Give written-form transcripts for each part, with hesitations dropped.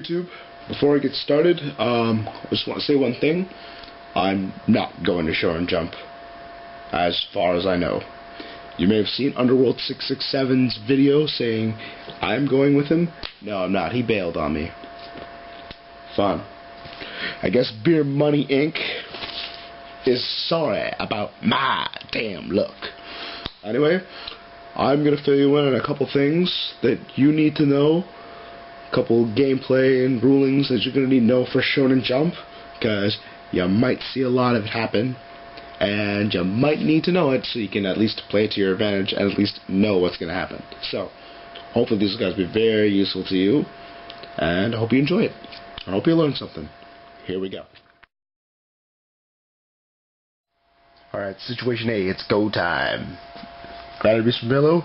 YouTube, before I get started, I just want to say one thing. I'm not going to Shonen Jump, as far as I know. You may have seen Underworld 667's video saying I'm going with him. No, I'm not. He bailed on me. Fun. I guess Beer Money Inc. is sorry about my damn look. Anyway, I'm going to fill you in on a couple things that you need to know. A couple gameplay and rulings that you're going to need to know for Shonen Jump, because you might see a lot of it happen, and you might need to know it so you can at least play it to your advantage and at least know what's going to happen. So, hopefully these guys will be very useful to you, and I hope you enjoy it. I hope you learn something. Here we go. Alright, situation A, it's go time. Glider Beast from below,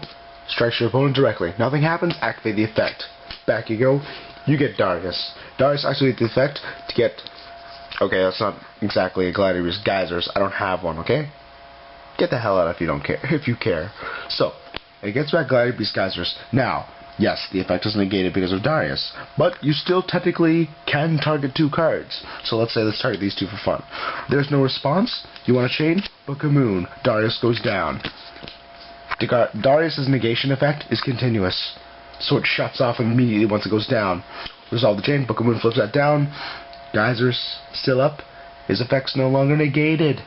strikes your opponent directly. Nothing happens, activate the effect. Back you go, you get Darius. Darius activates the effect to get... Okay, that's not exactly a Glider Beast Geysers. I don't have one, okay? Get the hell out if you don't care. If you care. So, it gets back Glider Beast Geysers. Now, yes, the effect is negated because of Darius, but you still technically can target two cards. So let's say let's target these two for fun. There's no response. You want to chain? Book of Moon. Darius goes down. Darius' negation effect is continuous, so it shuts off immediately once it goes down. Resolve the chain. Book of Moon flips that down. Geysers still up. His effect's no longer negated.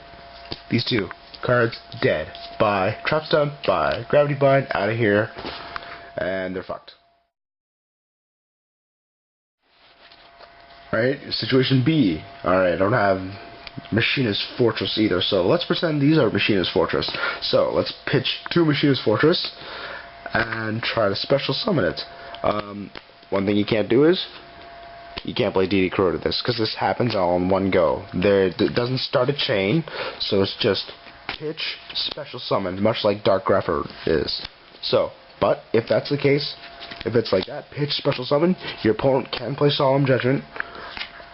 These two cards dead. Bye. Trap stun. Bye. Gravity bind. Out of here. And they're fucked. Alright, situation B. Alright, I don't have Machinist Fortress either, so let's pretend these are Machinist Fortress. So, let's pitch two Machinist Fortress and try to special summon it. One thing you can't do is you can't play DD Crow to this, because this happens all in one go. It doesn't start a chain, so it's just pitch, special summon, much like Dark Grapher is. So, but if that's the case, if it's like that, pitch, special summon, your opponent can play Solemn Judgment,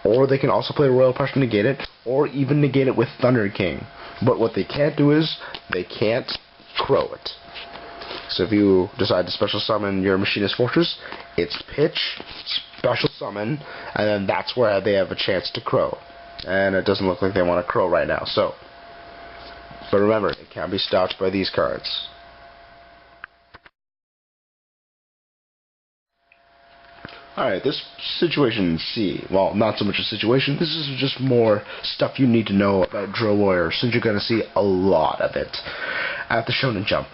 or they can also play Royal Pressure, negate it, or even negate it with Thunder King. But what they can't do is, they can't Crow it. So if you decide to special summon your Machinist Fortress, it's pitch, special summon, and then that's where they have a chance to Crow. And it doesn't look like they want to Crow right now, so. But remember, it can't be stopped by these cards. Alright, this situation C, well, not so much a situation, this is just more stuff you need to know about Drill Warrior, since you're going to see a lot of it at the Shonen Jump.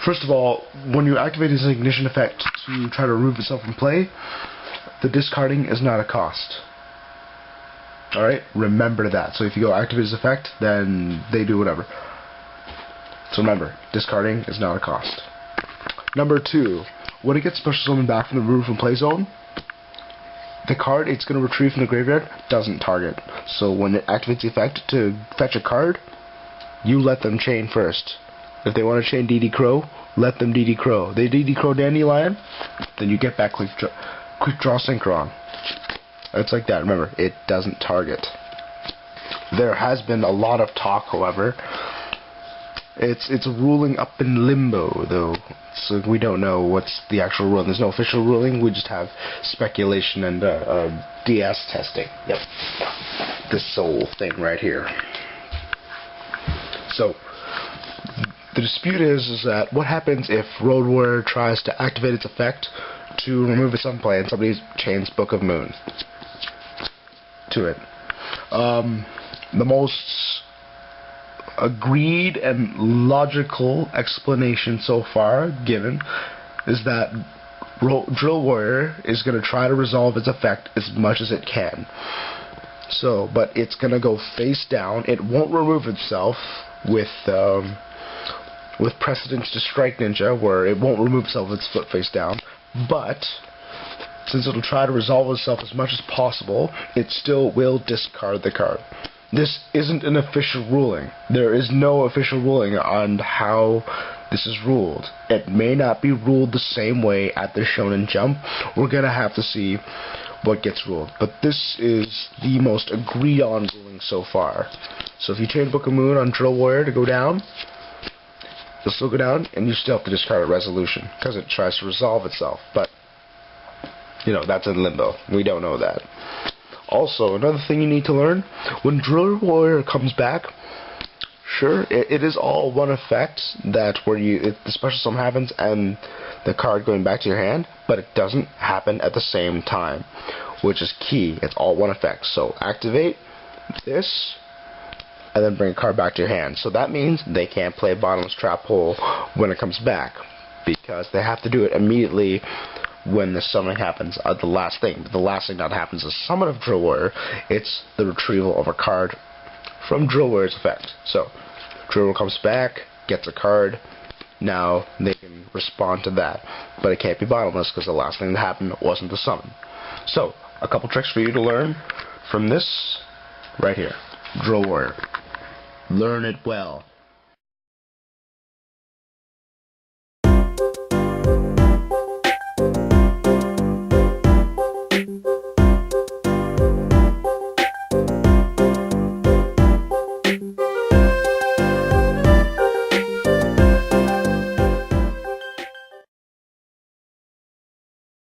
First of all, when you activate his ignition effect to try to remove itself from play, the discarding is not a cost. Alright, remember that. So if you go activate his effect, then they do whatever. So remember, discarding is not a cost. Number 2, when it gets special summoned back from the remove from play zone, the card it's going to retrieve from the graveyard doesn't target. So when it activates the effect to fetch a card, you let them chain first. If they want to chain DD Crow, let them DD Crow. They DD Crow Dandelion, then you get back Quick Draw Synchron. It's like that. Remember, it doesn't target. There has been a lot of talk, however. It's a ruling up in limbo, though. So we don't know what's the actual ruling. There's no official ruling. We just have speculation and DS testing. Yep. This whole thing right here. So, the dispute is that what happens if Road Warrior tries to activate its effect to remove its own play and somebody chains Book of Moon to it. The most agreed and logical explanation so far given is that Drill Warrior is going to try to resolve its effect as much as it can. So, but it's going to go face down. It won't remove itself with Precedence to Strike Ninja, where it won't remove itself with its foot face down, but since it'll try to resolve itself as much as possible, it still will discard the card. This isn't an official ruling. There is no official ruling on how this is ruled. It may not be ruled the same way at the Shonen Jump. We're going to have to see what gets ruled. But this is the most agreed on ruling so far. So if you chain Book of Moon on Drill Warrior to go down, you'll still go down, and you still have to discard a resolution, because it tries to resolve itself. But that's in limbo. We don't know that. Also, another thing you need to learn, when Drill Warrior comes back, sure, it is all one effect, that where the special summon happens and the card going back to your hand, but it doesn't happen at the same time, which is key. It's all one effect. So activate this, and then bring a card back to your hand. So that means they can't play Bottomless Trap Hole when it comes back, because they have to do it immediately when the summoning happens. The last thing that happens is summon of Drill Warrior. It's the retrieval of a card from Drill Warrior's effect. So Drill Warrior comes back, gets a card. Now they can respond to that, but it can't be bottomless because the last thing that happened wasn't the summon. So a couple tricks for you to learn from this right here. Drill Warrior. Learn it well.